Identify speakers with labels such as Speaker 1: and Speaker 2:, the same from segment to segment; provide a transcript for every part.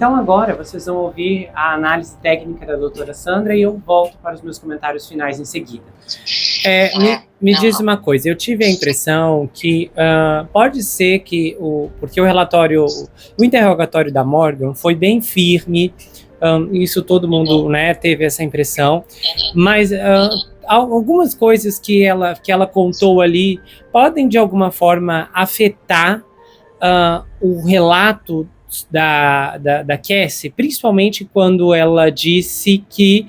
Speaker 1: Então agora vocês vão ouvir a análise técnica da doutora Sandra e eu volto para os meus comentários finais em seguida. Me diz uma coisa, eu tive a impressão que pode ser que porque o interrogatório da Morgan foi bem firme, isso todo mundo, né, teve essa impressão, mas algumas coisas que ela contou ali podem de alguma forma afetar o relato da Cassie, principalmente quando ela disse que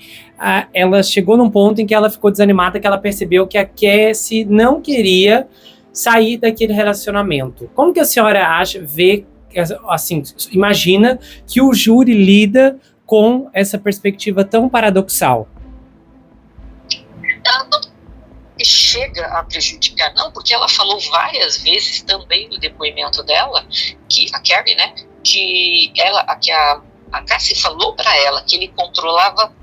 Speaker 1: ela chegou num ponto em que ela ficou desanimada, que ela percebeu que a Cassie não queria sair daquele relacionamento. Como que a senhora vê, assim, imagina que o júri lida com essa perspectiva tão paradoxal?
Speaker 2: Ela não chega a prejudicar, não, porque ela falou várias vezes também no depoimento dela, que a Carrie, né, que a Cassie falou para ela que ele controlava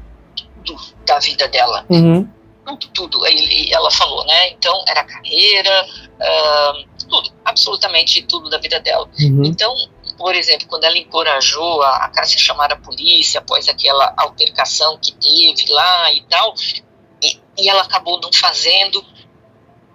Speaker 2: tudo da vida dela.
Speaker 1: Uhum.
Speaker 2: Tudo. Ela falou, né? Então, era carreira, tudo, absolutamente tudo da vida dela.
Speaker 1: Uhum.
Speaker 2: Então, por exemplo, quando ela encorajou a Cassie a chamar a polícia após aquela altercação que teve lá e tal, e ela acabou não fazendo.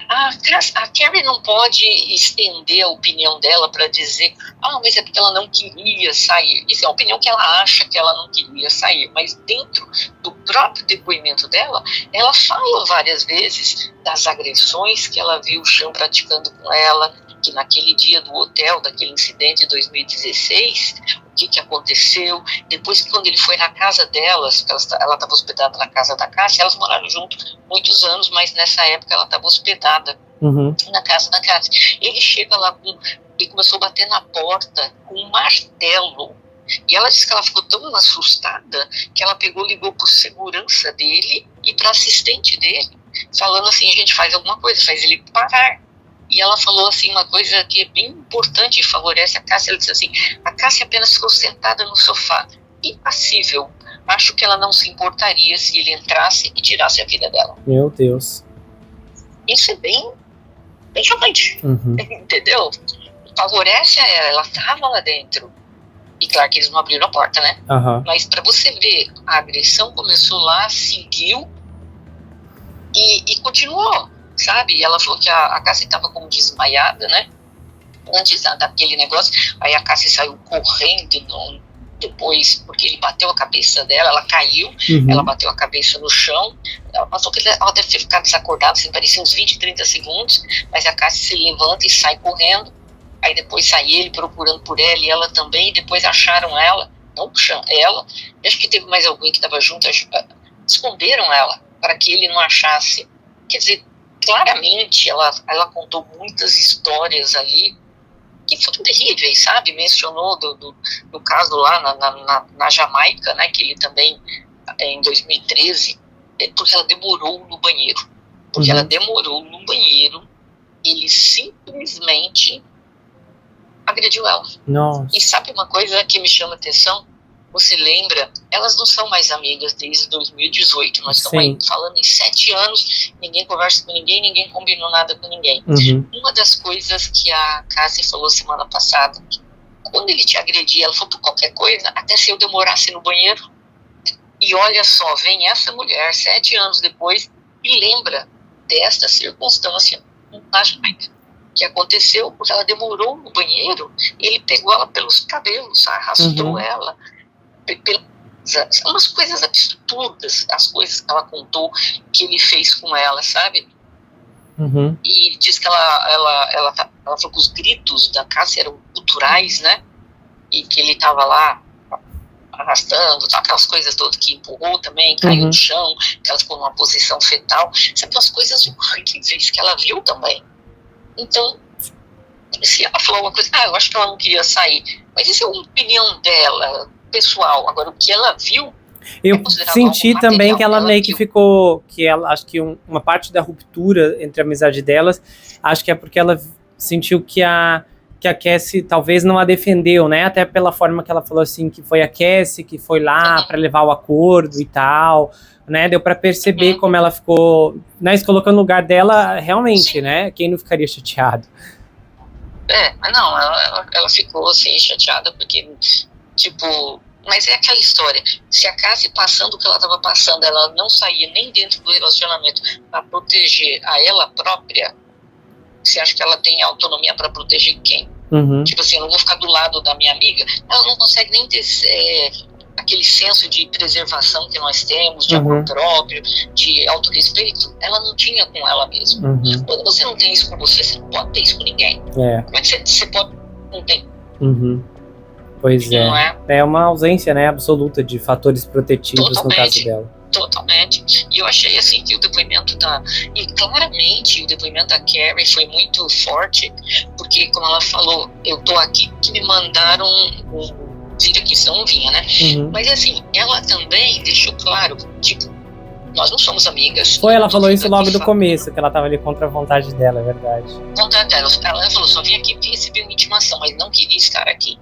Speaker 2: A Carrie não pode estender a opinião dela para dizer, mas é porque ela não queria sair. Isso é a opinião que ela acha, que ela não queria sair. Mas dentro do próprio depoimento dela, ela fala várias vezes das agressões que ela viu o Sean praticando com ela, que naquele dia do hotel, daquele incidente de 2016, o que aconteceu. Depois, quando ele foi na casa delas, ela estava hospedada na casa da Cassie, elas moraram junto muitos anos, mas nessa época ela estava hospedada na casa da Cassie. Ele chega lá e começou a bater na porta com um martelo. E ela disse que ela ficou tão assustada que ela ligou para o segurança dele e para assistente dele, falando assim, gente, faz alguma coisa, faz ele parar. E ela falou assim uma coisa que é bem importante e favorece a Cassie. Ela disse assim, a Cassie apenas ficou sentada no sofá, impassível. Acho que ela não se importaria se ele entrasse e tirasse a vida dela.
Speaker 1: Meu Deus.
Speaker 2: Isso é bem chocante.
Speaker 1: Uhum.
Speaker 2: Entendeu? Favorece a ela estava lá dentro. E claro que eles não abriram a porta, né?
Speaker 1: Uhum.
Speaker 2: Mas para você ver, a agressão começou lá, seguiu e continuou. Sabe? E ela falou que a Cassie estava como desmaiada, né? Antes daquele negócio. Aí a Cassie saiu correndo depois, porque ele bateu a cabeça dela, ela caiu, ela bateu a cabeça no chão. Ela passou que ela deve ter ficado desacordada, assim, parecia uns 20, 30 segundos, mas a Cassie se levanta e sai correndo. Aí depois sai ele procurando por ela e ela também, e depois acharam ela, não ela, acho que teve mais alguém que estava junto, esconderam ela para que ele não achasse. Quer dizer, claramente ela contou muitas histórias ali que foram terríveis, sabe? Mencionou do caso lá na Jamaica, né? Que ele também, em 2013, porque ela demorou no banheiro. Porque ela demorou no banheiro, ele simplesmente agrediu ela.
Speaker 1: Nossa.
Speaker 2: E sabe uma coisa que me chama a atenção? Você lembra, elas não são mais amigas desde 2018, nós estamos aí falando em 7 anos, ninguém conversa com ninguém, ninguém combinou nada com ninguém. Uma das coisas que a Cassie falou semana passada, quando ele te agredia, ela falou por qualquer coisa, até se eu demorasse no banheiro, e olha só, vem essa mulher 7 anos depois e lembra desta circunstância na Jamaica, que aconteceu porque ela demorou no banheiro, ele pegou ela pelos cabelos, arrastou ela, umas coisas absurdas, as coisas que ela contou que ele fez com ela, sabe? E diz que ela falou que os gritos da Cassie eram culturais, né? E que ele estava lá arrastando, aquelas coisas todas, que empurrou também, caiu no chão, que ela ficou numa posição fetal, sabe, umas coisas horríveis que ela viu também. Então, se ela falou uma coisa, eu acho que ela não queria sair, mas isso é uma opinião dela, pessoal. Agora, o que ela viu,
Speaker 1: eu senti também que ela meio que ficou, que ela, acho que uma parte da ruptura entre a amizade delas, acho que é porque ela sentiu que a Cassie talvez não a defendeu, né, até pela forma que ela falou assim, que foi a Cassie que foi lá para levar o acordo e tal, né, deu para perceber como ela ficou, né, se colocando no lugar dela, realmente, né, quem não ficaria chateado?
Speaker 2: Mas não, ela ficou assim, chateada, porque Tipo, mas é aquela história, se a Cassie passando o que ela estava passando, ela não saía nem dentro do relacionamento para proteger a ela própria, você acha que ela tem autonomia para proteger quem? Tipo assim, eu não vou ficar do lado da minha amiga, ela não consegue nem ter aquele senso de preservação que nós temos, de amor próprio, de autorrespeito, ela não tinha com ela mesma. Quando você não tem isso com você não pode ter isso com ninguém. Como é que você pode... Não tem.
Speaker 1: Pois é.
Speaker 2: Não é?
Speaker 1: É uma ausência, né, absoluta de fatores protetivos no caso dela.
Speaker 2: Totalmente. E eu achei assim que o depoimento e claramente o depoimento da Carrie foi muito forte, porque como ela falou, eu tô aqui que me mandaram vira aqui, senão não vinha, né? Mas assim, ela também deixou claro, tipo, nós não somos amigas.
Speaker 1: Ela falou isso logo do começo, que ela tava ali contra a vontade dela, é verdade.
Speaker 2: Vontade dela. Ela falou, só vim aqui receber uma intimação, mas não queria estar aqui.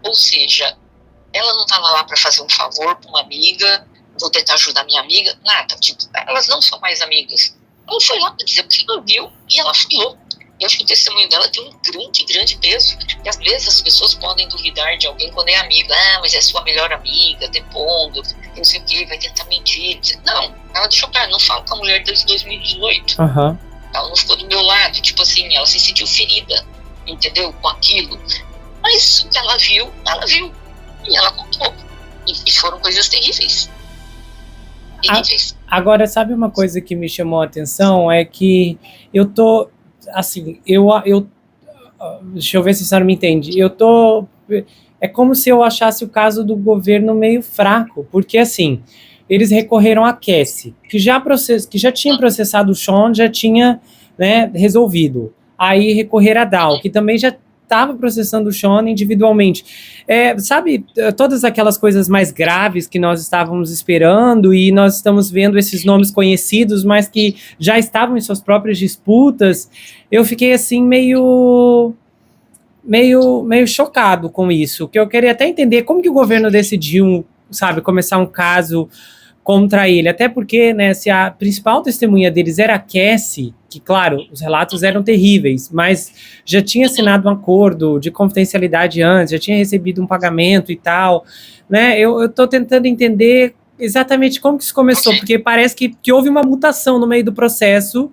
Speaker 2: Ou seja, ela não tava lá para fazer um favor para uma amiga, vou tentar ajudar minha amiga, nada. Tipo, elas não são mais amigas. Ela foi lá para dizer o que ela viu e ela falou. Eu acho que o testemunho dela tem um grande, grande peso. E às vezes as pessoas podem duvidar de alguém quando é amiga. Mas é sua melhor amiga, depondo, não sei o que, vai tentar mentir. Não, ela deixou claro, não falo com a mulher desde 2018. Ela não ficou do meu lado, tipo assim, ela se sentiu ferida, entendeu? Com aquilo. Mas o que ela viu. E ela contou. E foram coisas terríveis.
Speaker 1: Agora, sabe uma coisa que me chamou a atenção? É que eu tô... Assim, deixa eu ver se a senhora me entende. É como se eu achasse o caso do governo meio fraco, porque assim, eles recorreram a Cassie, que já tinha processado o Sean, já tinha, né, resolvido. Aí recorreram a Dal, que também já estava processando o Sean individualmente. Sabe, todas aquelas coisas mais graves que nós estávamos esperando, e nós estamos vendo esses nomes conhecidos, mas que já estavam em suas próprias disputas. Eu fiquei assim meio chocado com isso, que eu queria até entender como que o governo decidiu, sabe, começar um caso contra ele, até porque, né, se a principal testemunha deles era a Cassie, que, claro, os relatos eram terríveis, mas já tinha assinado um acordo de confidencialidade antes, já tinha recebido um pagamento e tal, né, eu tô tentando entender exatamente como que isso começou, porque parece que houve uma mutação no meio do processo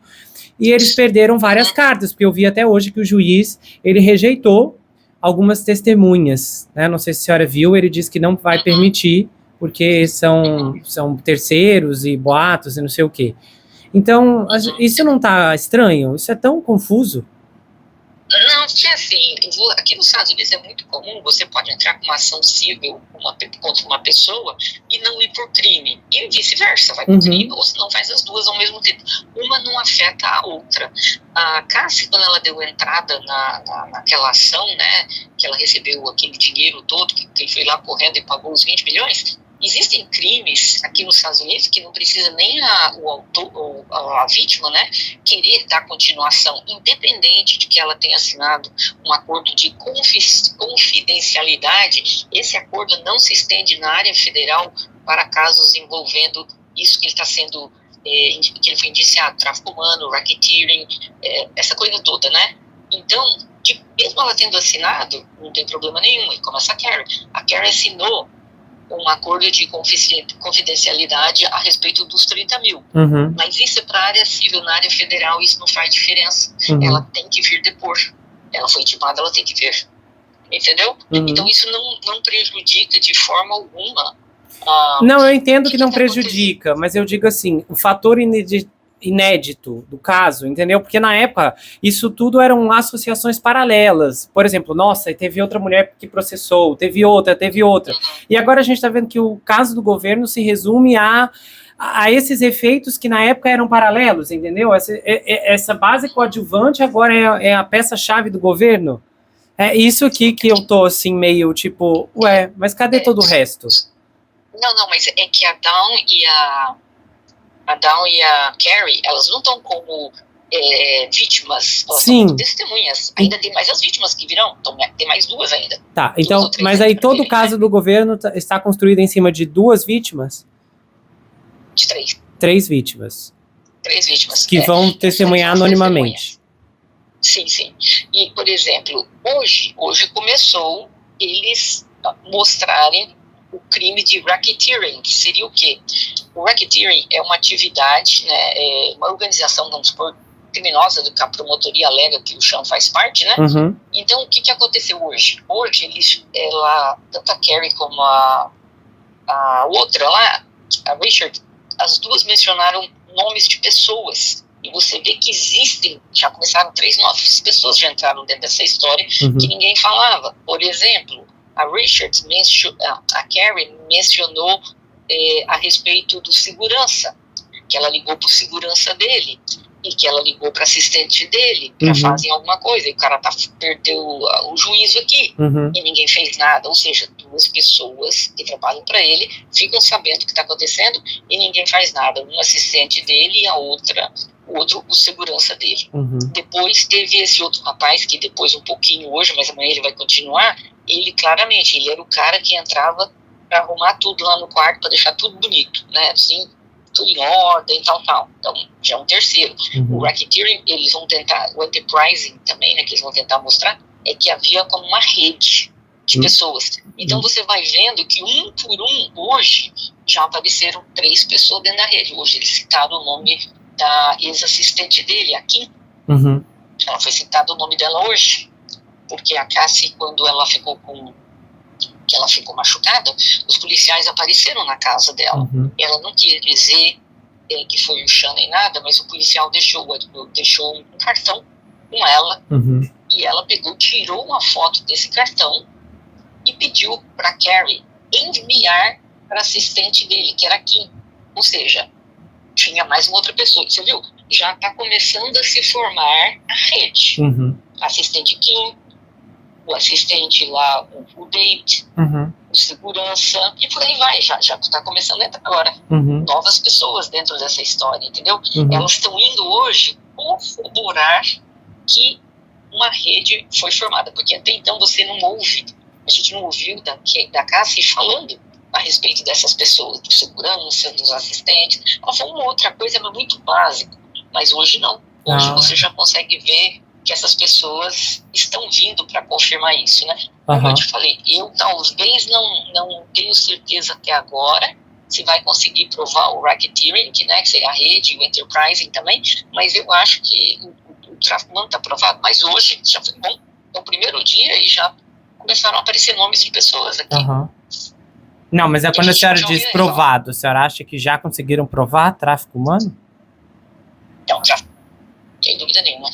Speaker 1: e eles perderam várias cartas, porque eu vi até hoje que o juiz, ele rejeitou algumas testemunhas, né, não sei se a senhora viu, ele disse que não vai permitir, porque são terceiros e boatos e não sei o quê. Então, isso não tá estranho? Isso é tão confuso?
Speaker 2: Não, porque assim, aqui nos Estados Unidos é muito comum, você pode entrar com uma ação civil contra uma pessoa e não ir por crime, e vice-versa, vai por crime, ou se não faz as duas ao mesmo tempo. Uma não afeta a outra. A Cassie, quando ela deu entrada naquela ação, né, que ela recebeu aquele dinheiro todo, que ele foi lá correndo e pagou os 20 milhões, existem crimes aqui nos Estados Unidos que não precisa nem a vítima, né, querer dar continuação, independente de que ela tenha assinado um acordo de confidencialidade. Esse acordo não se estende na área federal para casos envolvendo isso que ele está sendo, que ele foi indiciado, tráfico humano, racketeering, essa coisa toda, né? Então, mesmo ela tendo assinado, não tem problema nenhum, e como a Carrie assinou um acordo de confidencialidade a respeito dos 30 mil. Mas isso é para a área civil, na área federal isso não faz diferença. Ela tem que vir depor. Ela foi intimada, ela tem que vir. Entendeu? Então isso não prejudica de forma alguma.
Speaker 1: Não, eu entendo que não prejudica, mas eu digo assim, o fator inédito do caso, entendeu? Porque na época, isso tudo eram associações paralelas. Por exemplo, nossa, teve outra mulher que processou, teve outra. E agora a gente está vendo que o caso do governo se resume a esses efeitos que na época eram paralelos, entendeu? Essa base coadjuvante agora é a peça-chave do governo. É isso aqui que eu tô assim meio tipo, mas cadê todo o resto?
Speaker 2: Não, mas é que a Dawn e a Carrie, elas não estão como vítimas, elas estão como testemunhas. Ainda tem mais as vítimas que virão, então tem mais duas ainda.
Speaker 1: Tá, então, mas aí todo o caso do governo está construído em cima de duas vítimas?
Speaker 2: De três.
Speaker 1: Três vítimas.
Speaker 2: Três vítimas.
Speaker 1: Que vão testemunhar anonimamente.
Speaker 2: Sim. E, por exemplo, hoje começou eles mostrarem o crime de racketeering, que seria o quê? O racketeering é uma atividade, né, uma organização, vamos supor, criminosa, do que a promotoria alega que o Sean faz parte, né?
Speaker 1: Uhum.
Speaker 2: Então, o que aconteceu hoje? Hoje, tanto a Carrie como a outra lá, a Richard, as duas mencionaram nomes de pessoas. E você vê que existem, já começaram 3 novas pessoas, já entraram dentro dessa história, que ninguém falava. Por exemplo, a Carrie mencionou a respeito do segurança, que ela ligou para o segurança dele, e que ela ligou para assistente dele para fazer alguma coisa, e o cara perdeu o juízo aqui, e ninguém fez nada. Ou seja, 2 pessoas que trabalham para ele ficam sabendo o que está acontecendo e ninguém faz nada. Um assistente dele e o outro o segurança dele. Depois teve esse outro rapaz, que depois um pouquinho hoje, mas amanhã ele vai continuar. Ele claramente, ele era o cara que entrava para arrumar tudo lá no quarto, para deixar tudo bonito, né, assim, tudo em ordem, tal. Então, já é um terceiro. O racketeering, eles vão tentar, o enterprising também, né, que eles vão tentar mostrar, é que havia como uma rede de pessoas. Então, você vai vendo que um por um, hoje, já apareceram 3 pessoas dentro da rede. Hoje eles citaram o nome da ex-assistente dele, a Kim. Ela foi citado o nome dela hoje, porque a Cassie, quando ela ficou machucada, os policiais apareceram na casa dela. Ela não quis dizer que foi o Sean nem nada, mas o policial deixou um cartão com ela, e ela tirou uma foto desse cartão e pediu para Carrie enviar para assistente dele, que era Kim. Ou seja, tinha mais uma outra pessoa. Você viu? Já está começando a se formar a rede. Assistente Kim, o assistente lá, o David, o segurança, e por aí vai. Já está começando a entrar agora novas pessoas dentro dessa história, entendeu? Elas estão indo hoje corroborar que uma rede foi formada, porque até então a gente não ouviu da Cassie falando a respeito dessas pessoas, do segurança, dos assistentes. Ela falou uma outra coisa, mas muito básica. Mas hoje não. Hoje você já consegue ver que essas pessoas estão vindo para confirmar isso, né? Como eu te falei, eu talvez não tenho certeza até agora se vai conseguir provar o racketeering, né, que seria a rede, o enterprising também, mas eu acho que o tráfico humano está provado. Mas hoje já foi bom, é o primeiro dia e já começaram a aparecer nomes de pessoas aqui.
Speaker 1: Não, mas quando a senhora diz provado, a senhora acha que já conseguiram provar tráfico humano?
Speaker 2: Não, já, sem dúvida nenhuma.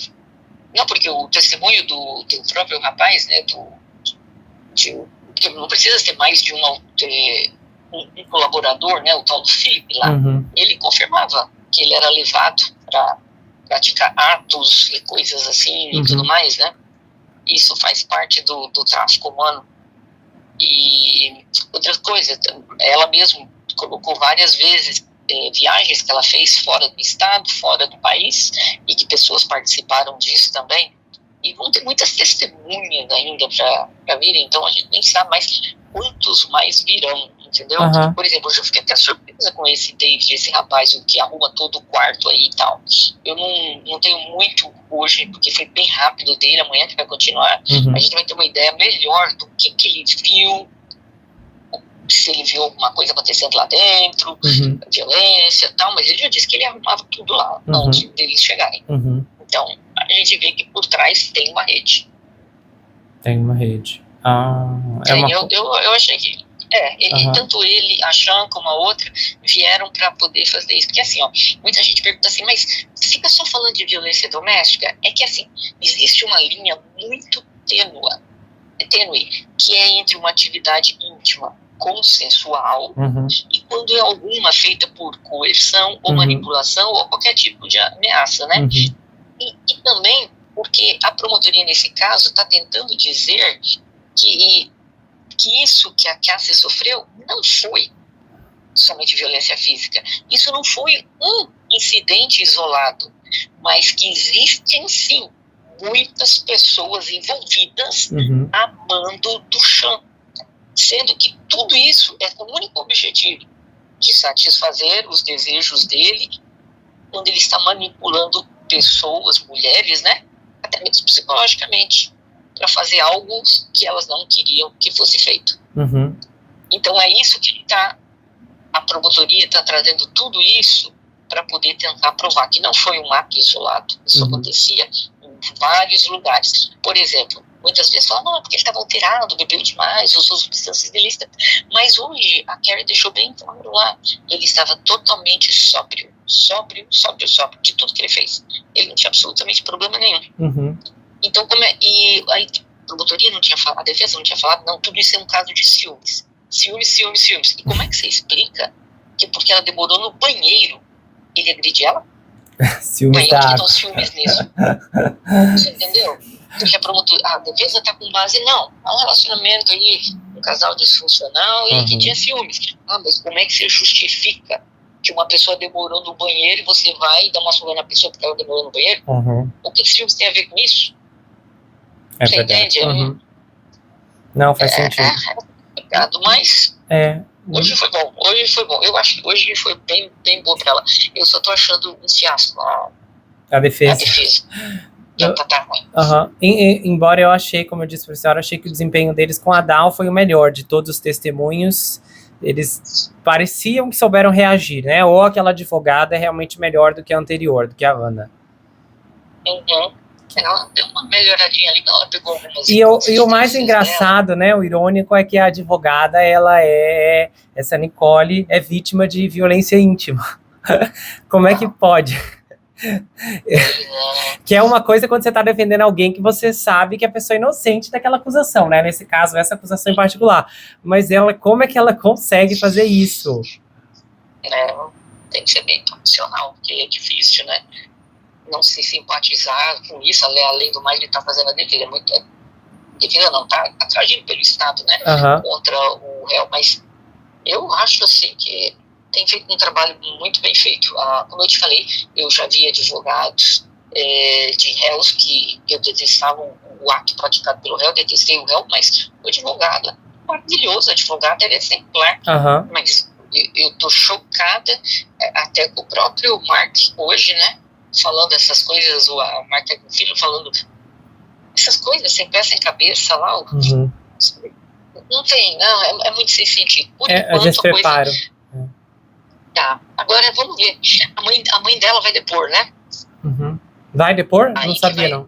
Speaker 2: Não, porque o testemunho do próprio rapaz, né, porque não precisa ter mais de um colaborador, né, o tal do Philip lá, ele confirmava que ele era levado para praticar atos e coisas assim e tudo mais, né? Isso faz parte do tráfico humano. E outra coisa, ela mesma colocou várias vezes viagens que ela fez fora do estado, fora do país, e que pessoas participaram disso também. E vão ter muitas testemunhas ainda para virem, então a gente nem sabe mais quantos mais virão, entendeu? Por exemplo, hoje eu fiquei até surpresa com esse David, esse rapaz, o que arruma todo o quarto aí e tal. Eu não tenho muito hoje, porque foi bem rápido dele, amanhã que vai continuar, a gente vai ter uma ideia melhor do que ele viu, se ele viu alguma coisa acontecendo lá dentro, violência e tal, mas ele já disse que ele arrumava tudo lá, antes deles chegarem. Então, a gente vê que por trás tem uma rede.
Speaker 1: Tem uma rede.
Speaker 2: Eu achei que tanto ele, a Sean, como a outra, vieram para poder fazer isso. Porque assim, muita gente pergunta assim, mas fica só falando de violência doméstica? É que assim, existe uma linha muito tênue, que é entre uma atividade íntima consensual e quando é alguma feita por coerção ou manipulação ou qualquer tipo de ameaça, né? E também porque a promotoria, nesse caso, está tentando dizer que isso que a Cassie sofreu não foi somente violência física. Isso não foi um incidente isolado, mas que existem, sim, muitas pessoas envolvidas a mando do Sean, sendo que tudo isso é com o único objetivo de satisfazer os desejos dele, quando ele está manipulando pessoas, mulheres, né, até mesmo psicologicamente. para fazer algo que elas não queriam que fosse feito.
Speaker 1: Uhum.
Speaker 2: Então é isso que a promotoria está trazendo tudo isso para poder tentar provar que não foi um ato isolado. Isso acontecia em vários lugares. Por exemplo, muitas vezes falam, não, é porque ele estava alterado, bebeu demais, usou substâncias ilícitas. Mas hoje a Carrie deixou bem claro lá, ele estava totalmente sóbrio, de tudo que ele fez. Ele não tinha absolutamente problema nenhum.
Speaker 1: Uhum.
Speaker 2: Então, e aí a promotoria não tinha falado, a defesa não tinha falado, não, tudo isso é um caso de ciúmes. Ciúmes. E como é que você explica que porque ela demorou no banheiro, ele agride ela?
Speaker 1: Ciúmes
Speaker 2: da água. Ciúmes nisso. Você entendeu? Porque a defesa está com base, não, é um relacionamento aí, um casal disfuncional e que tinha ciúmes. Mas como é que você justifica que uma pessoa demorou no banheiro e você vai e dá uma surra na pessoa que estava demorando no banheiro? O que ciúmes tem a ver com isso? Você
Speaker 1: verdade.
Speaker 2: entende?
Speaker 1: Não, faz sentido.
Speaker 2: Mas hoje foi bom. Eu acho que hoje foi bem bom pra ela. Eu só tô achando um fiasco
Speaker 1: a defesa.
Speaker 2: Tá ruim.
Speaker 1: Embora eu achei, como eu disse pra senhora, achei que o desempenho deles com a Dal foi o melhor de todos os testemunhos. Eles pareciam que souberam reagir, né? Ou aquela advogada é realmente melhor do que a anterior, do que a Ana.
Speaker 2: Ela deu uma melhoradinha ali, ela pegou algumas
Speaker 1: e o mais engraçado, né, o irônico é que a advogada, essa Nicole é vítima de violência íntima. Como é que pode? Que é uma coisa quando você está defendendo alguém que você sabe que a pessoa é inocente daquela acusação, né? Nesse caso, essa acusação em particular. Mas como é que ela consegue fazer isso?
Speaker 2: Tem que ser bem profissional, porque é difícil, né? Não se simpatizar com isso, além do mais, ele tá fazendo a defesa. Defesa não, tá atraindo pelo Estado, né? Contra o réu. Mas eu acho, assim, que tem feito um trabalho muito bem feito. Como eu te falei, eu já vi advogados de réus que eu detestava o ato praticado pelo réu, detestei o réu, mas o advogado é maravilhoso, o advogado é exemplar. Mas eu tô chocada, até com o próprio Mark hoje, né? Falando essas coisas, a Marta com o filho falando essas coisas sem pé, sem cabeça lá. Não tem, não, é muito sem sentido. Por enquanto,
Speaker 1: despreparo.
Speaker 2: Tá, agora vamos ver. A mãe dela vai depor, né?
Speaker 1: Vai depor? Não sabia, não.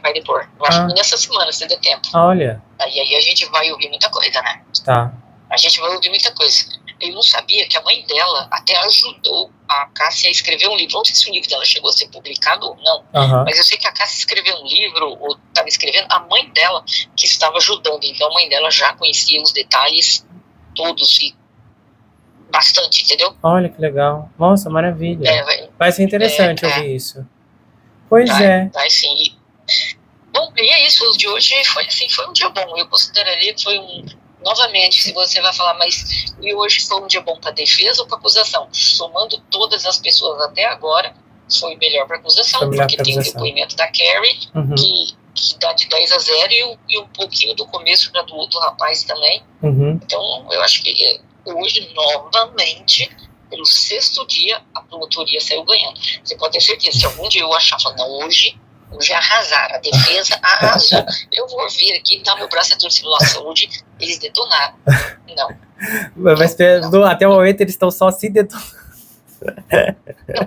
Speaker 2: Vai depor. Eu acho que nessa semana, se der tempo.
Speaker 1: Olha.
Speaker 2: Aí a gente vai ouvir muita coisa, né?
Speaker 1: Tá.
Speaker 2: A gente vai ouvir muita coisa. Eu não sabia que a mãe dela até ajudou a Cássia a escrever um livro. Não sei se o livro dela chegou a ser publicado ou não, mas eu sei que a Cássia escreveu um livro, ou estava escrevendo, a mãe dela que estava ajudando. Então a mãe dela já conhecia os detalhes todos e bastante, entendeu?
Speaker 1: Olha que legal. Nossa, maravilha. Vai ser interessante ouvir isso. Pois
Speaker 2: Vai sim. Bom, e é isso. O de hoje foi um dia bom. Eu consideraria que foi novamente, se você vai falar, mas e hoje foi um dia bom para defesa ou para acusação? Somando todas as pessoas até agora, foi melhor para acusação, porque tem o depoimento da Carrie, que dá de 10-0, e um pouquinho do começo do outro rapaz também. Então, eu acho que hoje, novamente, pelo 6º dia, a promotoria saiu ganhando. Você pode ter certeza, se algum dia eu achar, não, hoje arrasaram, a defesa arrasou. Eu vou vir aqui, dar meu braço a torcer na saúde, eles detonaram. Não.
Speaker 1: Mas até o momento eles estão só se detonando.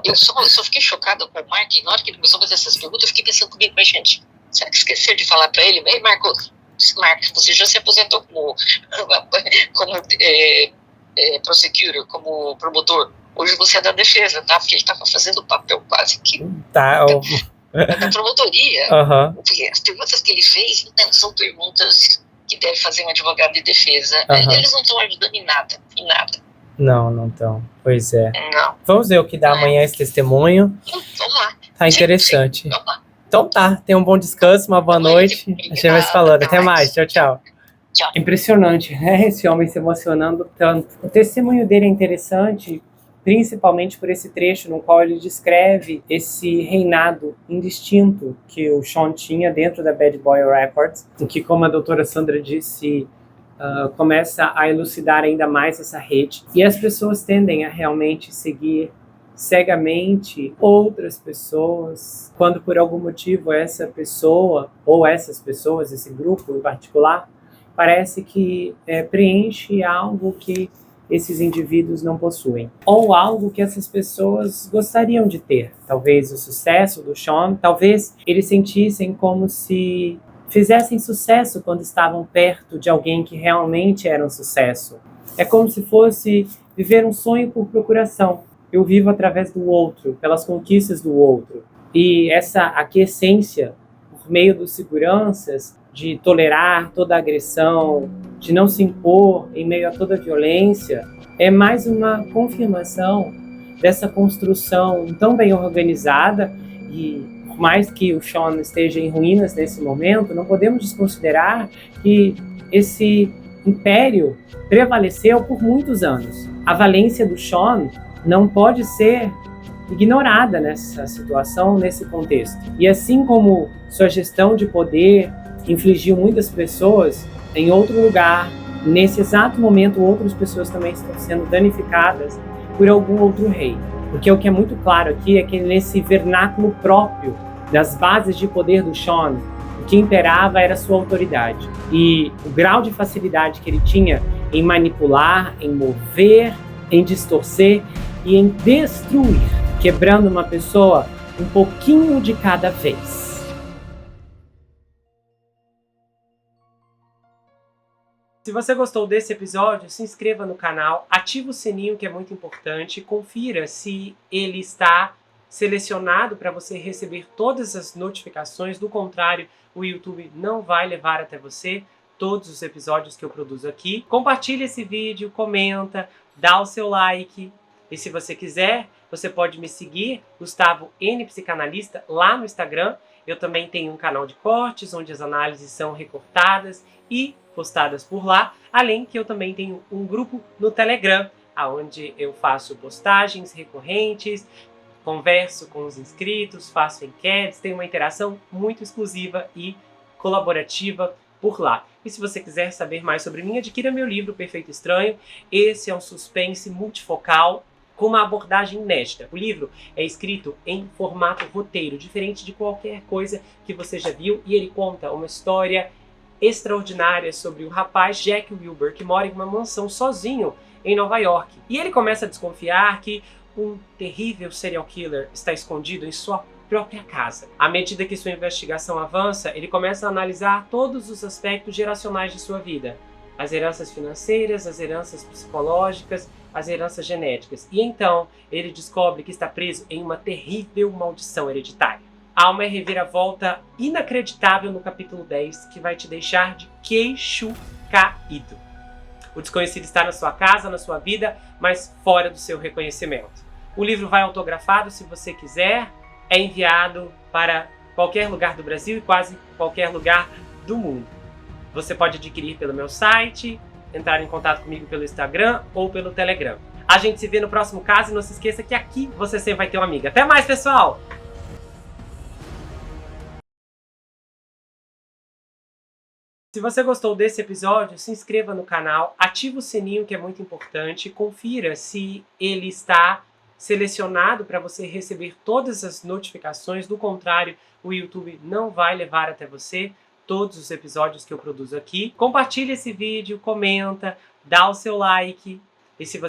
Speaker 2: Eu só fiquei chocada com o Mark, e na hora que ele começou a fazer essas perguntas, eu fiquei pensando comigo, mas gente, será que esqueceram de falar pra ele? Marco, você já se aposentou como prosecutor, como promotor. Hoje você é da defesa, tá? Porque ele estava fazendo o papel quase que
Speaker 1: da
Speaker 2: promotoria. Porque as perguntas que ele fez não são perguntas que deve fazer um advogado de defesa. Eles não estão ajudando em nada.
Speaker 1: Não estão. Pois é.
Speaker 2: Não.
Speaker 1: Vamos ver o que dá amanhã esse testemunho.
Speaker 2: Vamos lá.
Speaker 1: Tá interessante.
Speaker 2: Sim, vamos lá.
Speaker 1: Então tá, tenha um bom descanso, uma boa noite. A gente vai se falando. Até mais. Tchau.
Speaker 2: Tchau.
Speaker 1: Impressionante, né? Esse homem se emocionando tanto. O testemunho dele é interessante, principalmente por esse trecho no qual ele descreve esse reinado indistinto que o Sean tinha dentro da Bad Boy Records, o que, como a doutora Sandra disse, começa a elucidar ainda mais essa rede. E as pessoas tendem a realmente seguir cegamente outras pessoas, quando por algum motivo essa pessoa, ou essas pessoas, esse grupo em particular, parece que preenche algo que esses indivíduos não possuem, ou algo que essas pessoas gostariam de ter. Talvez o sucesso do Sean, talvez eles sentissem como se fizessem sucesso quando estavam perto de alguém que realmente era um sucesso. É como se fosse viver um sonho por procuração. Eu vivo através do outro, pelas conquistas do outro. E essa aquiescência, por meio dos seguranças, de tolerar toda agressão, de não se impor em meio a toda violência, é mais uma confirmação dessa construção tão bem organizada. E por mais que o Sean esteja em ruínas nesse momento, não podemos desconsiderar que esse império prevaleceu por muitos anos. A valência do Sean não pode ser ignorada nessa situação, nesse contexto. E assim como sua gestão de poder infligiu muitas pessoas em outro lugar, nesse exato momento outras pessoas também estão sendo danificadas por algum outro rei. Porque o que é muito claro aqui é que nesse vernáculo próprio das bases de poder do Sean, o que imperava era sua autoridade. E o grau de facilidade que ele tinha em manipular, em mover, em distorcer e em destruir, quebrando uma pessoa um pouquinho de cada vez. Se você gostou desse episódio, se inscreva no canal, ative o sininho, que é muito importante, confira se ele está selecionado para você receber todas as notificações. Do contrário, o YouTube não vai levar até você todos os episódios que eu produzo aqui. Compartilhe esse vídeo, comenta, dá o seu like. E se você quiser, você pode me seguir, Gustavo N Psicanalista, lá no Instagram. Eu também tenho um canal de cortes, onde as análises são recortadas e postadas por lá. Além que eu também tenho um grupo no Telegram, onde eu faço postagens recorrentes, converso com os inscritos, faço enquetes, tenho uma interação muito exclusiva e colaborativa por lá. E se você quiser saber mais sobre mim, adquira meu livro Perfeito Estranho. Esse é um suspense multifocal com uma abordagem inédita. O livro é escrito em formato roteiro, diferente de qualquer coisa que você já viu, e ele conta uma história extraordinária sobre o rapaz Jack Wilbur, que mora em uma mansão sozinho em Nova York. E ele começa a desconfiar que um terrível serial killer está escondido em sua própria casa. À medida que sua investigação avança, ele começa a analisar todos os aspectos geracionais de sua vida. As heranças financeiras, as heranças psicológicas, as heranças genéticas. E então, ele descobre que está preso em uma terrível maldição hereditária. Há uma reviravolta inacreditável no capítulo 10 que vai te deixar de queixo caído. O desconhecido está na sua casa, na sua vida, mas fora do seu reconhecimento. O livro vai autografado, se você quiser. É enviado para qualquer lugar do Brasil e quase qualquer lugar do mundo. Você pode adquirir pelo meu site, entrar em contato comigo pelo Instagram ou pelo Telegram. A gente se vê no próximo caso e não se esqueça que aqui você sempre vai ter uma amiga. Até mais, pessoal! Se você gostou desse episódio, se inscreva no canal, ative o sininho, que é muito importante, confira se ele está selecionado para você receber todas as notificações. Do contrário, o YouTube não vai levar até você todos os episódios que eu produzo aqui. Compartilhe esse vídeo, comenta, dá o seu like. E se você